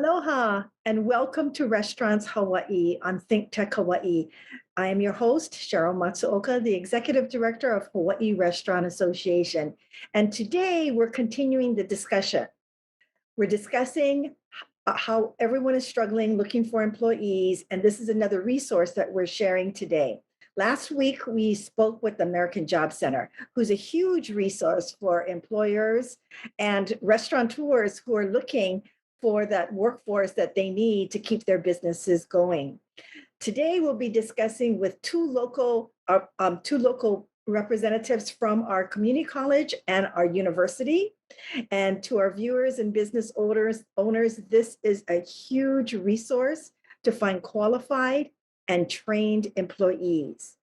Aloha and welcome to Restaurants Hawaii on ThinkTech Hawaii. I am your host, Sheryl Matsuoka, the Executive Director of Hawaii Restaurant Association. And today we're continuing the discussion. We're discussing how everyone is struggling looking for employees, and this is another resource that we're sharing today. Last week, we spoke with the American Job Center, who's a huge resource for employers and restaurateurs who are looking for that workforce that they need to keep their businesses going. Today, we'll be discussing with two local representatives from our community college and our university. And to our viewers and business owners, this is a huge resource to find qualified and trained employees.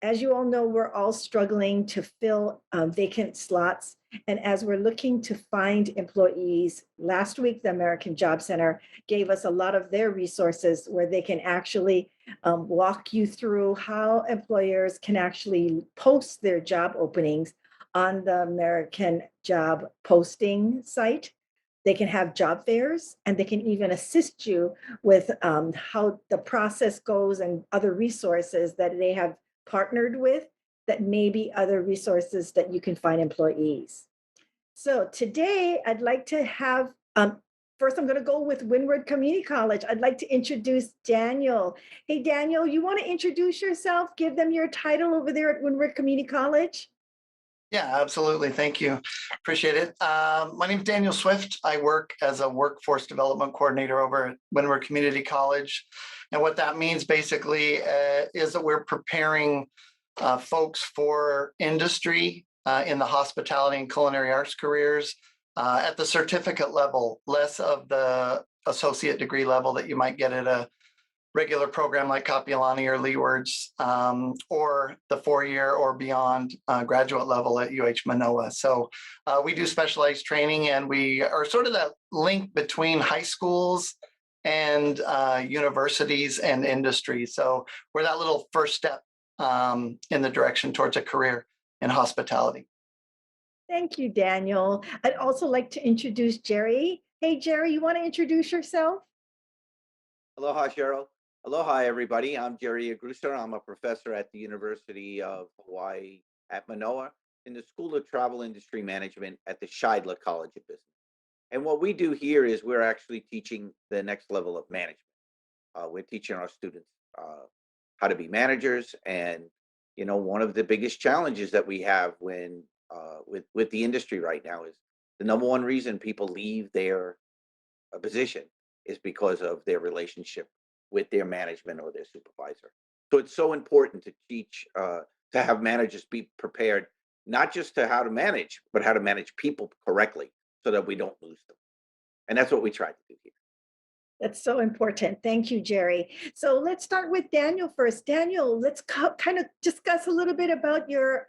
As you all know, we're all struggling to fill vacant slots. And as we're looking to find employees, last week, the American Job Center gave us a lot of their resources where they can actually walk you through how employers can actually post their job openings on the American Job posting site. They can have job fairs, and they can even assist you with how the process goes and other resources that they have partnered with that may be other resources that you can find employees. So today I'd like to have, first I'm going to go with Windward Community College. I'd like to introduce Daniel. Hey, Daniel, you want to introduce yourself? Give them your title over there at Windward Community College. Yeah, absolutely. Thank you. Appreciate it. My name is Daniel Swift. I work as a workforce development coordinator over at Windward Community College. And what that means basically is that we're preparing folks for industry in the hospitality and culinary arts careers at the certificate level, less of the associate degree level that you might get at a regular program like Kapiolani or Leeward's, or the 4-year or beyond graduate level at UH Manoa. So we do specialized training, and we are sort of that link between high schools and universities and industry. So we're that little first step in the direction towards a career in hospitality. Thank you, Daniel. I'd also like to introduce Jerry. Hey, Jerry, you want to introduce yourself? Aloha, Cheryl. Aloha, everybody. I'm Jerry Agrusa. I'm a professor at the University of Hawaii at Manoa in the School of Travel Industry Management at the Scheidler College of Business. And what we do here is we're actually teaching the next level of management. We're teaching our students how to be managers. And, you know, one of the biggest challenges that we have when with the industry right now is the number one reason people leave their position is because of their relationship with their management or their supervisor. So it's so important to teach, to have managers be prepared, not just to how to manage, but how to manage people correctly so that we don't lose them. And that's what we try to do here. That's so important. Thank you, Jerry. So let's start with Daniel first. Daniel, let's kind of discuss a little bit about your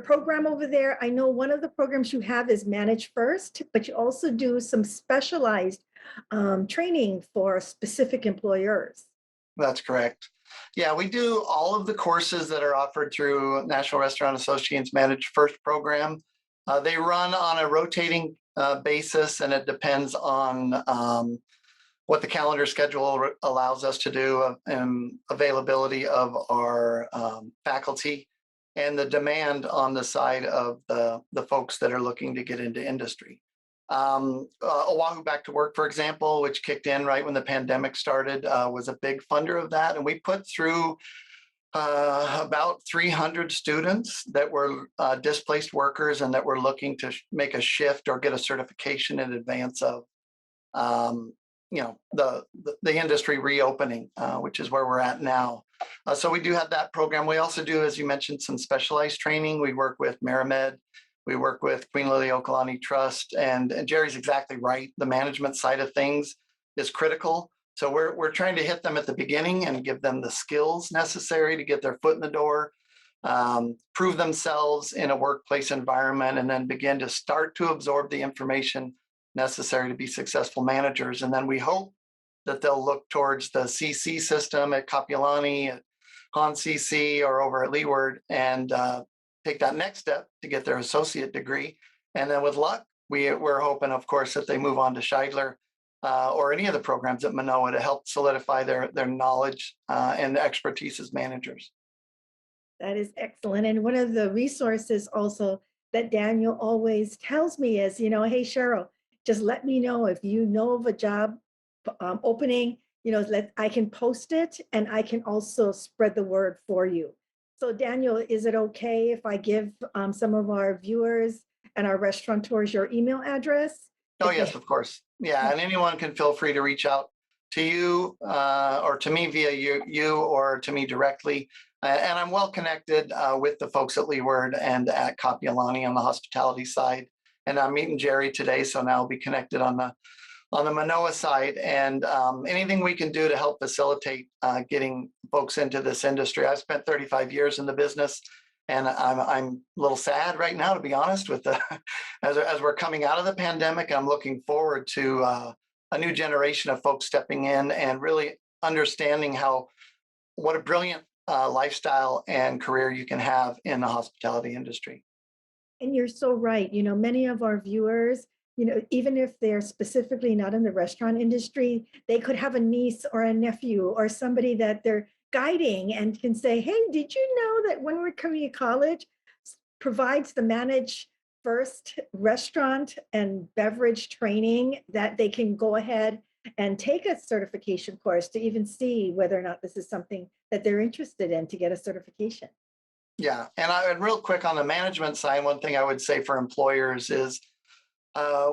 program over there. I know one of the programs you have is Manage First, but you also do some specialized training for specific employers. That's correct. Yeah, we do all of the courses that are offered through National Restaurant Association's Manage First program. They run on a rotating basis, and it depends on what the calendar schedule allows us to do and availability of our faculty and the demand on the side of the folks that are looking to get into industry. Oahu Back to Work, for example, which kicked in right when the pandemic started, was a big funder of that. And we put through about 300 students that were displaced workers and that were looking to make a shift or get a certification in advance of the industry reopening, which is where we're at now. So we do have that program. We also do, as you mentioned, some specialized training. We work with Maramed. We work with Queen Liliuokalani Trust, and Jerry's exactly right. The management side of things is critical. So we're trying to hit them at the beginning and give them the skills necessary to get their foot in the door, prove themselves in a workplace environment, and then begin to start to absorb the information necessary to be successful managers. And then we hope that they'll look towards the CC system at Kapiolani, at Han CC, or over at Leeward, and take that next step to get their associate degree. And then with luck, we're hoping, of course, that they move on to Scheidler or any of the programs at Manoa to help solidify their knowledge and expertise as managers. That is excellent. And one of the resources also that Daniel always tells me is, hey, Cheryl, just let me know if you know of a job opening, I can post it and I can also spread the word for you. So Daniel, is it okay if I give some of our viewers and our restaurateurs your email address? Oh, If they yes, of course. Yeah, and anyone can feel free to reach out to you or to me via you or to me directly. And I'm well connected with the folks at Leeward and at Kapiolani on the hospitality side. And I'm meeting Jerry today, so now I'll be connected on the Manoa side. And anything we can do to help facilitate getting folks into this industry. I've spent 35 years in the business, and I'm a little sad right now, to be honest, with the as we're coming out of the pandemic. I'm looking forward to a new generation of folks stepping in and really understanding what a brilliant lifestyle and career you can have in the hospitality industry. And you're so right. Many of our viewers, even if they're specifically not in the restaurant industry, they could have a niece or a nephew or somebody that they're guiding and can say, hey, did you know that Windward Community College provides the Manage First restaurant and beverage training that they can go ahead and take a certification course to even see whether or not this is something that they're interested in to get a certification. Yeah, and real quick on the management side, one thing I would say for employers is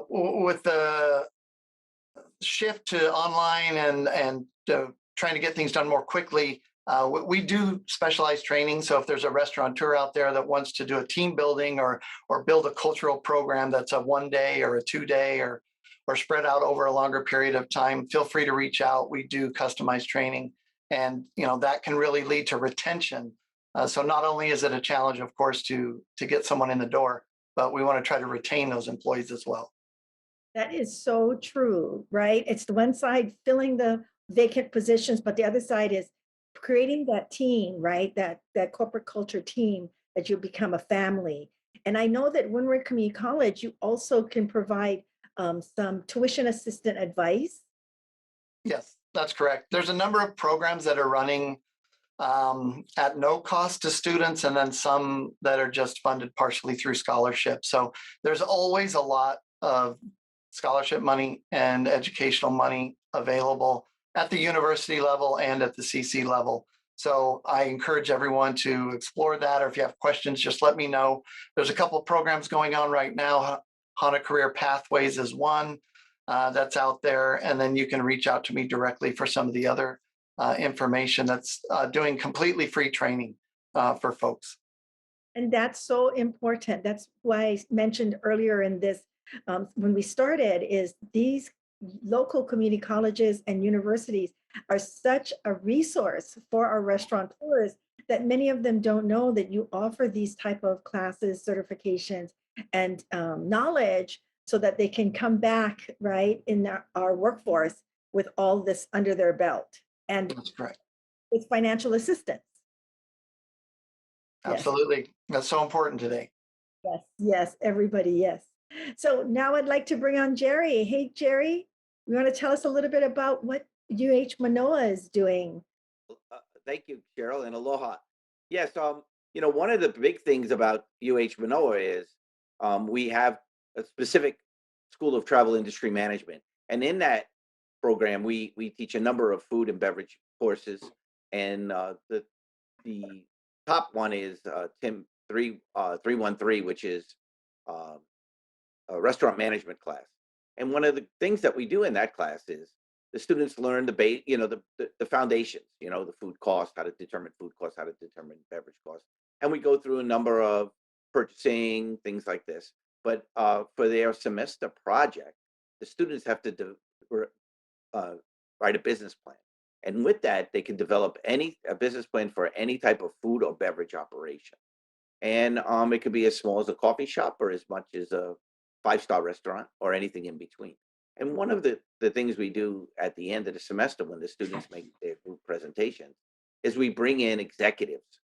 with the shift to online and trying to get things done more quickly, we do specialized training. So if there's a restaurateur out there that wants to do a team building or build a cultural program that's a 1 day or a 2 day or spread out over a longer period of time, feel free to reach out. We do customized training, and that can really lead to retention. So not only is it a challenge, of course, to get someone in the door, but we want to try to retain those employees as well. That is so true, right? It's the one side filling the vacant positions, but the other side is creating that team, right? That corporate culture team that you become a family. And I know that Windward Community College, you also can provide some tuition assistant advice. Yes, that's correct. There's a number of programs that are running at no cost to students, and then some that are just funded partially through scholarship. So there's always a lot of scholarship money and educational money available at the university level and at the CC level. So I encourage everyone to explore that, or if you have questions, just let me know. There's a couple of programs going on right now. HANA Career Pathways is one that's out there, and then you can reach out to me directly for some of the other information that's doing completely free training for folks. And that's so important. That's why I mentioned earlier in this, when we started, is these local community colleges and universities are such a resource for our restaurateurs that many of them don't know that you offer these type of classes, certifications, and knowledge so that they can come back, right, in our workforce with all this under their belt and That's correct. with financial assistance. Yes. Absolutely. That's so important today. Yes, yes, everybody, yes. So now I'd like to bring on Jerry. Hey, Jerry, you want to tell us a little bit about what UH Manoa is doing? Thank you, Cheryl, and aloha. Yes, one of the big things about UH Manoa is we have a specific School of Travel Industry Management, and in that program, we teach a number of food and beverage courses, and the top one is TIM 313, which is uh, a restaurant management class. And one of the things that we do in that class is the students learn the foundations, the food cost, how to determine food cost, how to determine beverage cost. And we go through a number of purchasing, things like this. But for their semester project, the students have to uh, write a business plan. And with that, they can develop a business plan for any type of food or beverage operation. And it could be as small as a coffee shop or as much as a five-star restaurant or anything in between. And one of the things we do at the end of the semester when the students make their group presentations is we bring in executives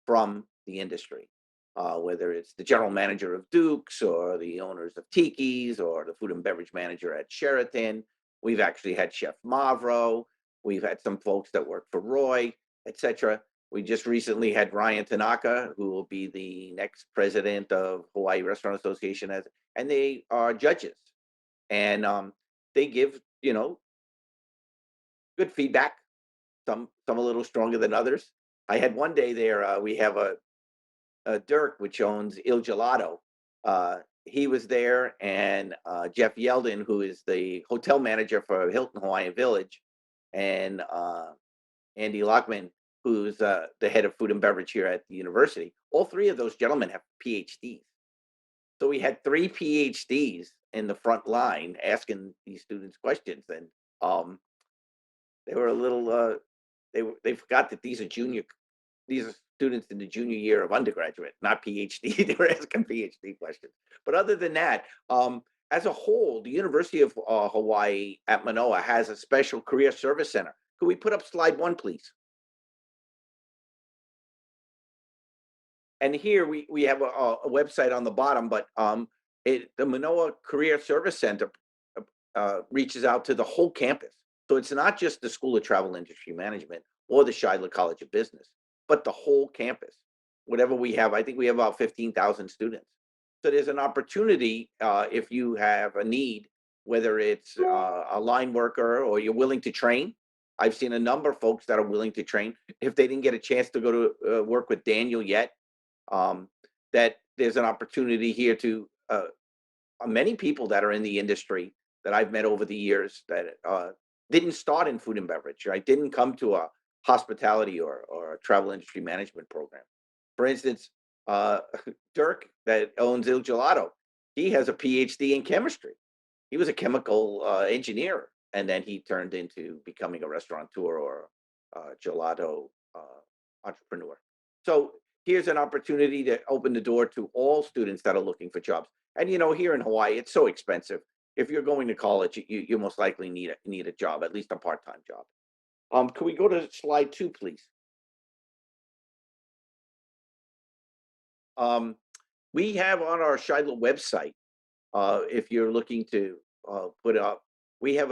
from the industry, whether it's the general manager of Duke's or the owners of Tiki's or the food and beverage manager at Sheraton. We've actually had Chef Mavro. We've had some folks that work for Roy, etc. We just recently had Ryan Tanaka, who will be the next president of Hawaii Restaurant Association, and they are judges, and they give good feedback. Some a little stronger than others. I had one day there. We have a Dirk, which owns Il Gelato. He was there, and Jeff Yeldon, who is the hotel manager for Hilton Hawaiian Village, and Andy Lockman, who's the head of food and beverage here at the university. All three of those gentlemen have PhDs. So we had three PhDs in the front line asking these students questions, and they were a little. They forgot that these are students in the junior year of undergraduate, not PhD. They were asking PhD questions. But other than that, as a whole, the University of Hawaii at Manoa has a special career service center. Could we put up slide 1, please? And here we have a website on the bottom, but the Manoa Career Service Center reaches out to the whole campus. So it's not just the School of Travel Industry Management or the Scheidler College of Business, but the whole campus. Whatever we have, I think we have about 15,000 students. So there's an opportunity if you have a need, whether it's a line worker or you're willing to train. I've seen a number of folks that are willing to train. If they didn't get a chance to go to work with Daniel yet, that there's an opportunity here to many people that are in the industry that I've met over the years that didn't start in food and beverage, right? Didn't come to a hospitality or a travel industry management program. For instance, Dirk that owns Il Gelato, he has a PhD in chemistry. He was a chemical engineer, and then he turned into becoming a restaurateur or gelato entrepreneur. So here's an opportunity to open the door to all students that are looking for jobs. And here in Hawaii, it's so expensive. If you're going to college, you most likely need a job, at least a part-time job. Can we go to slide 2, please? We have on our Scheidler website, if you're looking to put up, we have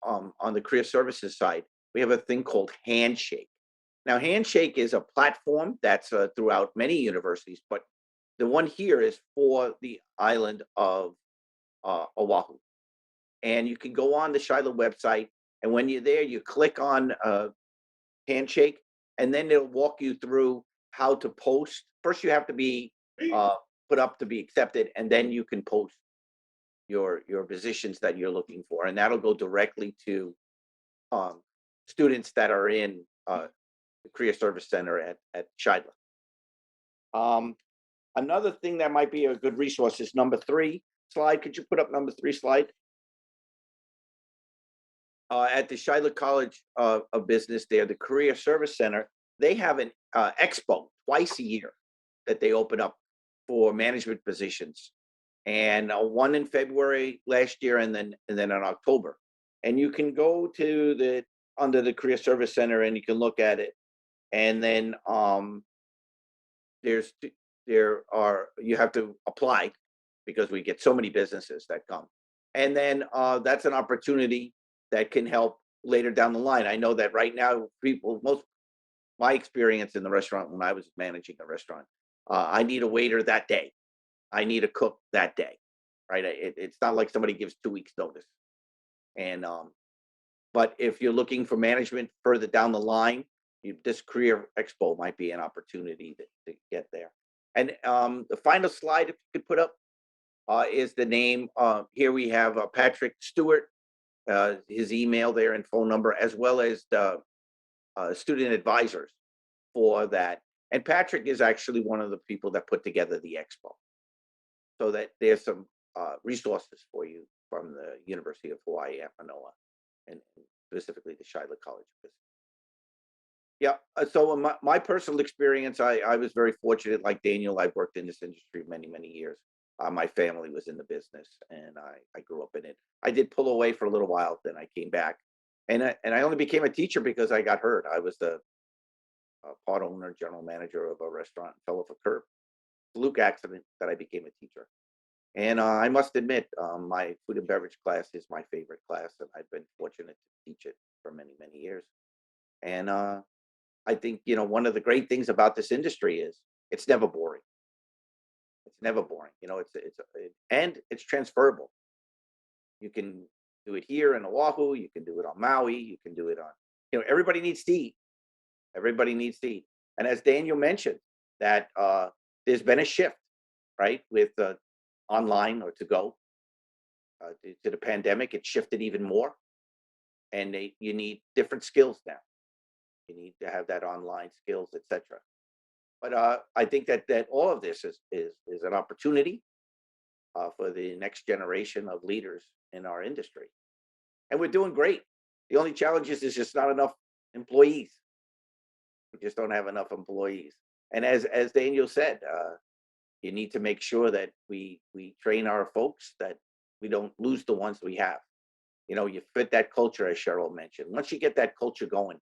on the career services side, we have a thing called Handshake. Now, Handshake is a platform that's throughout many universities, but the one here is for the island of Oahu. And you can go on the Scheidler website, and when you're there, you click on Handshake, and then it'll walk you through how to post. First, you have to be put up to be accepted, and then you can post your positions that you're looking for, and that'll go directly to students that are in the Career Service Center at Scheidler. Another thing that might be a good resource is number 3 slide. Could you put up number 3 slide? At the Scheidler College of Business there, the Career Service Center, they have an expo twice a year that they open up for management positions, and one in February last year, and then in October. And you can go to under the Career Service Center and you can look at it, and then you have to apply because we get so many businesses that come, and then that's an opportunity that can help later down the line. I know that right now, my experience in the restaurant when I was managing a restaurant, I need a waiter that day. I need a cook that day, right? It's not like somebody gives 2 weeks notice. And but if you're looking for management further down the line, this career expo might be an opportunity to get there. And the final slide, if you could put up, is the name. Here we have Patrick Stewart, his email there and phone number, as well as the student advisors for that. And Patrick is actually one of the people that put together the expo. So that there's some resources for you from the University of Hawaii at Manoa, and specifically the Scheidler College of Business. Yeah, so in my personal experience, I was very fortunate. Like Daniel, I've worked in this industry many, many years. My family was in the business, and I grew up in it. I did pull away for a little while, then I came back, and I only became a teacher because I got hurt. I was the part owner, general manager of a restaurant, and fell off a curb. Fluke accident that I became a teacher, And I must admit, my food and beverage class is my favorite class, and I've been fortunate to teach it for many, many years. And I think, one of the great things about this industry is it's never boring. It's never boring. And it's transferable. You can do it here in Oahu. You can do it on Maui. You can do it on, everybody needs to eat. Everybody needs to eat. And as Daniel mentioned, that there's been a shift, right, with online or to go. Due to the pandemic, it shifted even more. And you need different skills now. You need to have that online skills, etc. But I think that all of this is an opportunity for the next generation of leaders in our industry, and we're doing great. The only challenge is there's just not enough employees. We just don't have enough employees. And as Daniel said, you need to make sure that we train our folks, that we don't lose the ones we have. You fit that culture, as Sheryl mentioned. Once you get that culture going,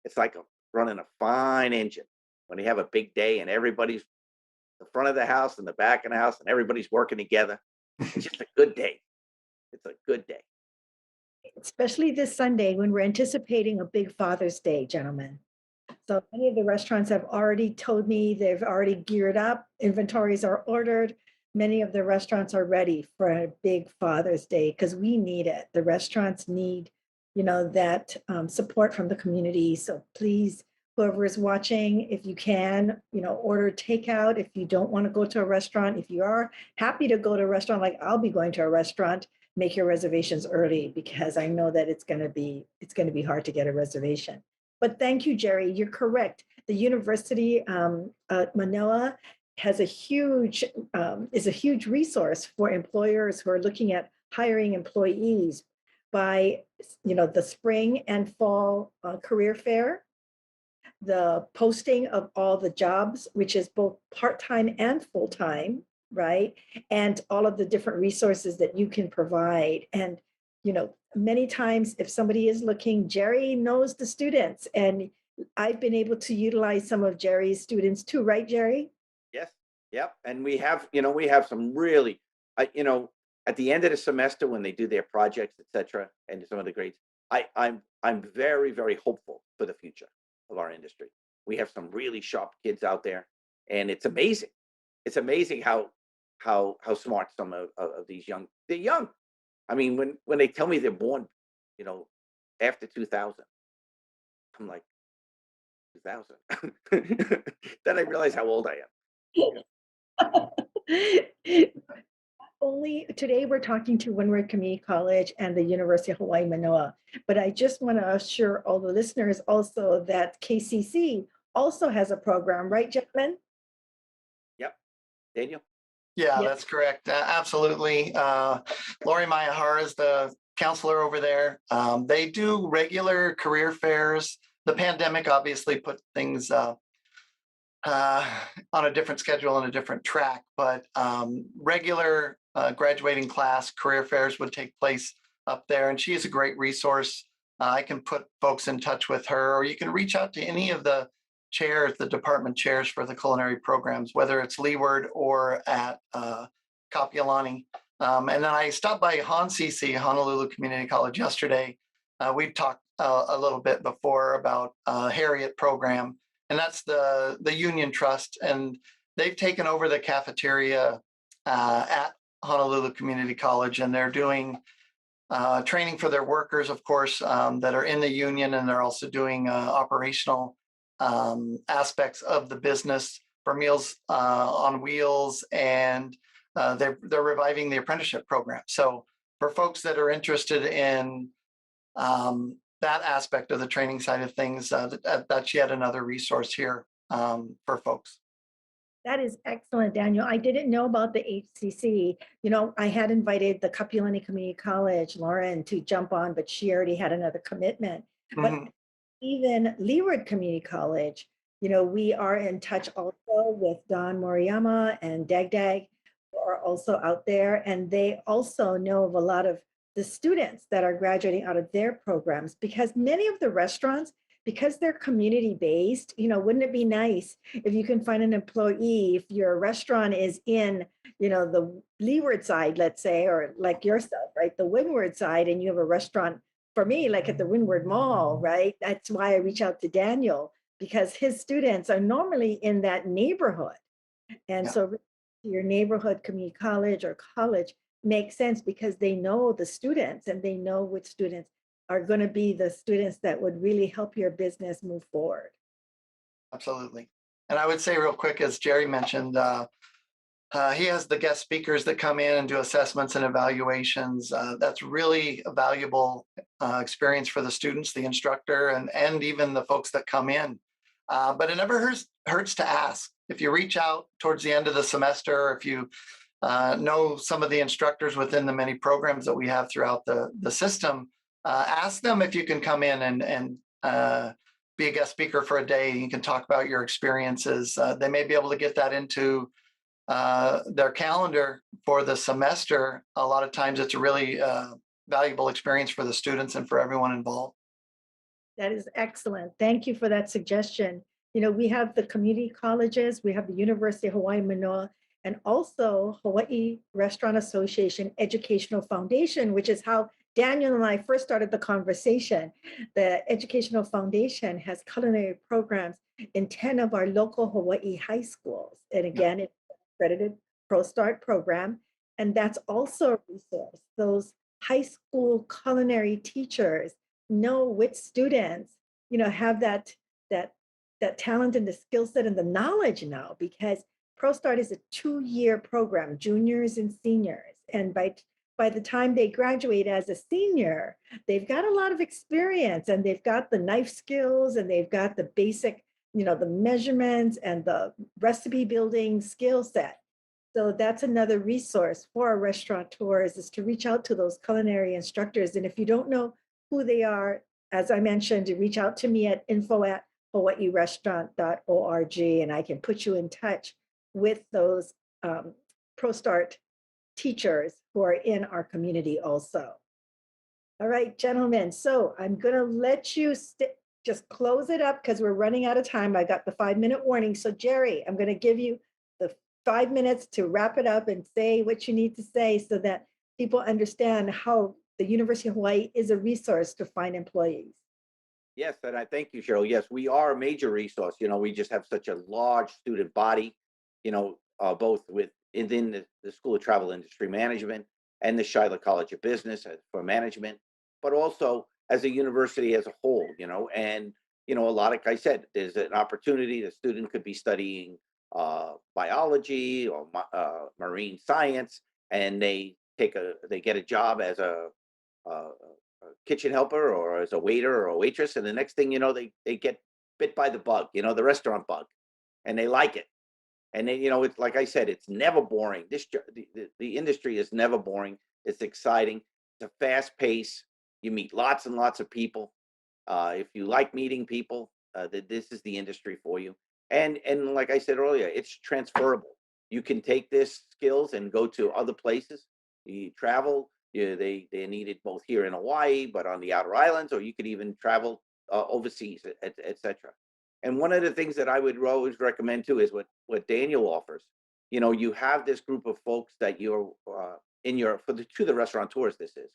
it's like running a fine engine. When you have a big day and everybody's the front of the house and the back of the house and everybody's working together, it's just a good day. It's a good day. Especially this Sunday when we're anticipating a big Father's Day, gentlemen. So many of the restaurants have already told me they've already geared up. Inventories are ordered. Many of the restaurants are ready for a big Father's Day because we need it. The restaurants need, that support from the community. So please, whoever is watching, if you can, order takeout. If you don't want to go to a restaurant, if you are happy to go to a restaurant, like I'll be going to a restaurant, make your reservations early because I know that it's going to be hard to get a reservation. But thank you, Jerry. You're correct. The University Manoa has is a huge resource for employers who are looking at hiring employees by, the spring and fall career fair, the posting of all the jobs, which is both part-time and full-time, right? And all of the different resources that you can provide. And many times if somebody is looking, Jerry knows the students, and I've been able to utilize some of Jerry's students too, right, Jerry? Yes. Yep. And we have some really, at the end of the semester when they do their projects, etc., and some of the grades, I'm very, very hopeful for the future of our industry. We have some really sharp kids out there, and it's amazing. It's amazing how smart some of these they're young. I mean, when they tell me they're born, after 2000, I'm like, 2000. Then I realize how old I am. Only today we're talking to Windward Community College and the University of Hawaii Manoa, but I just want to assure all the listeners also that KCC also has a program, right, gentlemen? Yep. Daniel? Yeah, Yep. that's correct. Absolutely. Lori Mayahara is the counselor over there. They do regular career fairs. The pandemic obviously put things on a different schedule and a different track, but regular graduating class career fairs would take place up there. And she is a great resource. I can put folks in touch with her, or you can reach out to any of the chairs, the department chairs for the culinary programs, whether it's Leeward or at Kapiolani. And then I stopped by HonCC, Honolulu Community College, yesterday. We've talked a little bit before about Harriet program, and that's the Union Trust, and they've taken over the cafeteria at Honolulu Community College, and they're doing training for their workers, of course, that are in the union, and they're also doing operational aspects of the business for Meals on Wheels, and they're reviving the apprenticeship program. So for folks that are interested in that aspect of the training side of things, that's yet another resource here for folks. That is excellent, Daniel. I didn't know about the HCC. I had invited the Kapiolani Community College, Lauren, to jump on, but she already had another commitment. But even Leeward Community College, we are in touch also with Don Moriyama and Dag, who are also out there, and they also know of a lot of the students that are graduating out of their programs, because many of the restaurants, because they're community-based, wouldn't it be nice if you can find an employee, if your restaurant is in, the leeward side, let's say, or like yourself, right, the windward side, and you have a restaurant, for me, like at the Windward Mall, right? That's why I reach out to Daniel, because his students are normally in that neighborhood. And Yeah, so your neighborhood community college or college makes sense because they know the students and they know which students are going to be the students that would really help your business move forward. absolutely. And I would say real quick, as Jerry mentioned, he has the guest speakers that come in and do assessments and evaluations. That's really a valuable experience for the students, the instructor, and even the folks that come in. But it never hurts to ask. If you reach out towards the end of the semester, or if you know some of the instructors within the many programs that we have throughout the system, ask them if you can come in and be a guest speaker for a day. You can talk about your experiences. They may be able to get that into their calendar for the semester. A lot of times it's a really valuable experience for the students and for everyone involved. That is excellent. Thank you for that suggestion. We have the community colleges, we have the University of Hawaii Manoa, and also Hawaii Restaurant Association Educational Foundation, which is how Daniel and I first started the conversation. The Educational Foundation has culinary programs in 10 of our local Hawaii high schools. And Yeah, again, it's an accredited ProStart program. And that's also a resource. Those high school culinary teachers know which students, have that that talent and the skill set and the knowledge now, because ProStart is a 2-year program, juniors and seniors. And by the time they graduate as a senior, they've got a lot of experience and they've got the knife skills and they've got the basic, the measurements and the recipe building skill set. So that's another resource for our restaurateurs, is to reach out to those culinary instructors. And if you don't know who they are, as I mentioned, to reach out to me at info@hawaiirestaurant.org, and I can put you in touch with those ProStart teachers who are in our community also. All right, gentlemen. So I'm going to let you just close it up because we're running out of time. I got the 5-minute warning. So Jerry, I'm going to give you the 5 minutes to wrap it up and say what you need to say so that people understand how the University of Hawaii is a resource to find employees. Yes, and I thank you, Cheryl. Yes, we are a major resource. We just have such a large student body, both within the School of Travel Industry Management and the Shiloh College of Business for management, but also as a university as a whole, and, a lot, like I said, there's an opportunity. The student could be studying biology or marine science, and they get a job as a kitchen helper or as a waiter or a waitress, and the next thing you know, they get bit by the bug, the restaurant bug, and they like it. And then, it's like I said, it's never boring. The industry is never boring. It's exciting. It's a fast pace. You meet lots and lots of people. If you like meeting people, this is the industry for you. And like I said earlier, it's transferable. You can take this skills and go to other places. You travel. They're needed both here in Hawaii, but on the outer islands, or you could even travel overseas, etc. And one of the things that I would always recommend too is what Daniel offers. You have this group of folks that you're in your to the restaurateurs. This is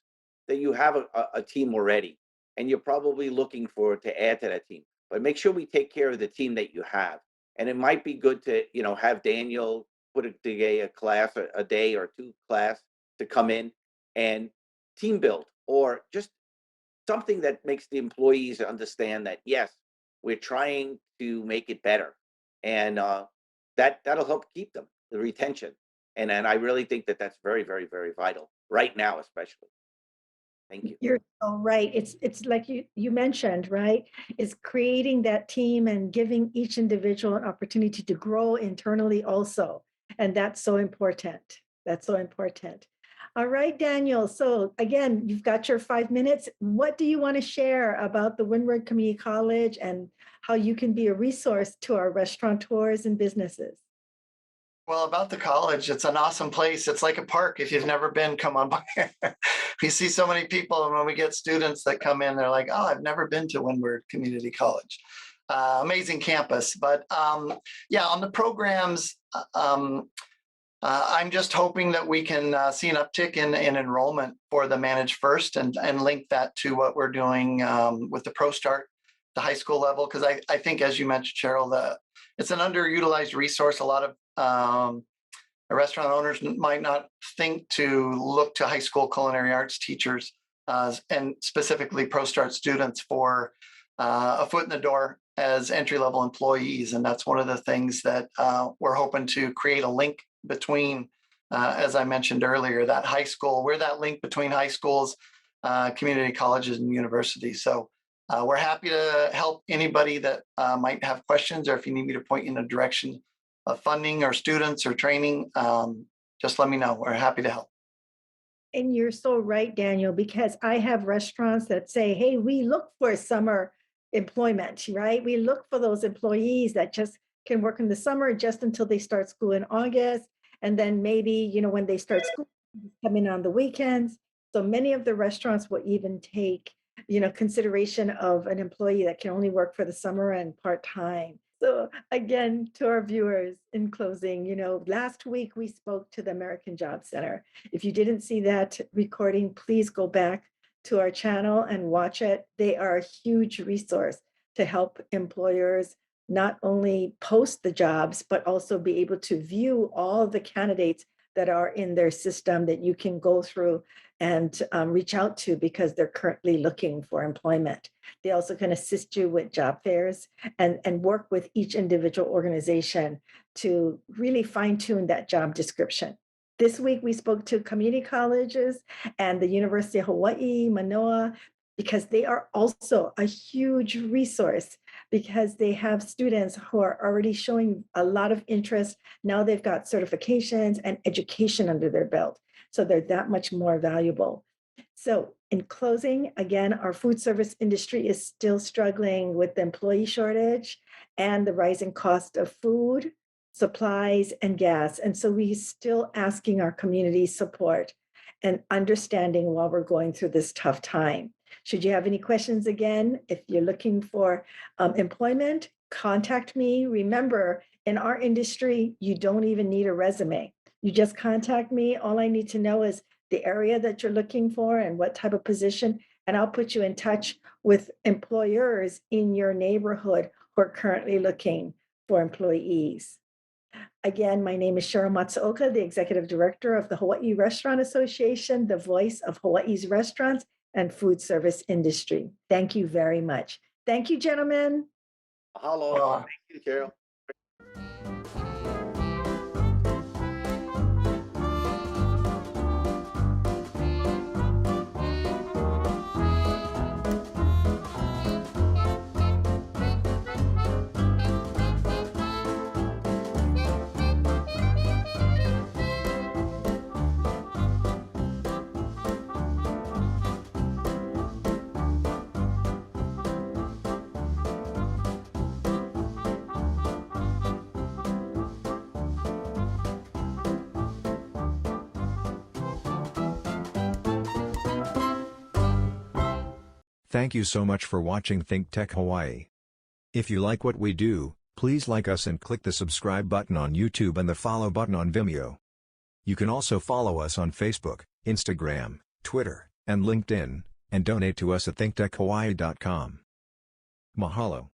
that you have a team already, and you're probably looking for to add to that team. But make sure we take care of the team that you have. And it might be good to have Daniel put together a class, a day or two class to come in and team build, or just something that makes the employees understand that yes, we're trying to make it better, and that'll help keep them, the retention. And I really think that that's very, very, very vital right now, especially. Thank you. You're so right. It's like you mentioned, right? Is creating that team and giving each individual an opportunity to grow internally also. And that's so important. That's so important. All right, Daniel. So again, you've got your 5 minutes. What do you want to share about the Windward Community College and how you can be a resource to our restaurateurs and businesses? Well, about the college, it's an awesome place. It's like a park. If you've never been, come on by. We see so many people, and when we get students that come in, they're like, "Oh, I've never been to Windward Community College." Amazing campus, but yeah, on the programs, I'm just hoping that we can see an uptick in enrollment for the Manage First, and link that to what we're doing with the Pro Start, the high school level, because I think, as you mentioned, Cheryl, it's an underutilized resource. A lot of restaurant owners might not think to look to high school culinary arts teachers, and specifically Pro Start students, for a foot in the door as entry-level employees. And that's one of the things that we're hoping to create a link between, as I mentioned earlier, that high school, we're that link between high schools, community colleges, and universities. So we're happy to help anybody that might have questions, or if you need me to point you in a direction of funding or students or training, just let me know. We're happy to help. And you're so right, Daniel, because I have restaurants that say, hey, we look for summer employment, right? We look for those employees that just can work in the summer just until they start school in August. And then maybe, when they start school, come in on the weekends. So many of the restaurants will even take, consideration of an employee that can only work for the summer and part-time. So again, to our viewers, in closing, last week we spoke to the American Job Center. If you didn't see that recording, please go back to our channel and watch it. They are a huge resource to help employers not only post the jobs, but also be able to view all the candidates that are in their system that you can go through and reach out to because they're currently looking for employment. They also can assist you with job fairs and work with each individual organization to really fine tune that job description. This week, we spoke to community colleges and the University of Hawaii, Manoa, because they are also a huge resource, because they have students who are already showing a lot of interest. Now they've got certifications and education under their belt. So they're that much more valuable. So in closing, again, our food service industry is still struggling with the employee shortage and the rising cost of food, supplies, and gas. And so we're still asking our community support and understanding while we're going through this tough time. Should you have any questions, again, if you're looking for employment, contact me. Remember, in our industry, you don't even need a resume. You just contact me. All I need to know is the area that you're looking for and what type of position, and I'll put you in touch with employers in your neighborhood who are currently looking for employees. Again, my name is Sheryl Matsuoka, the Executive Director of the Hawaii Restaurant Association, the voice of Hawaii's restaurants and food service industry. Thank you very much. Thank you, gentlemen. Hello. Thank you, Cheryl. Thank you so much for watching ThinkTech Hawaii. If you like what we do, please like us and click the subscribe button on YouTube and the follow button on Vimeo. You can also follow us on Facebook, Instagram, Twitter, and LinkedIn, and donate to us at thinktechhawaii.com. Mahalo.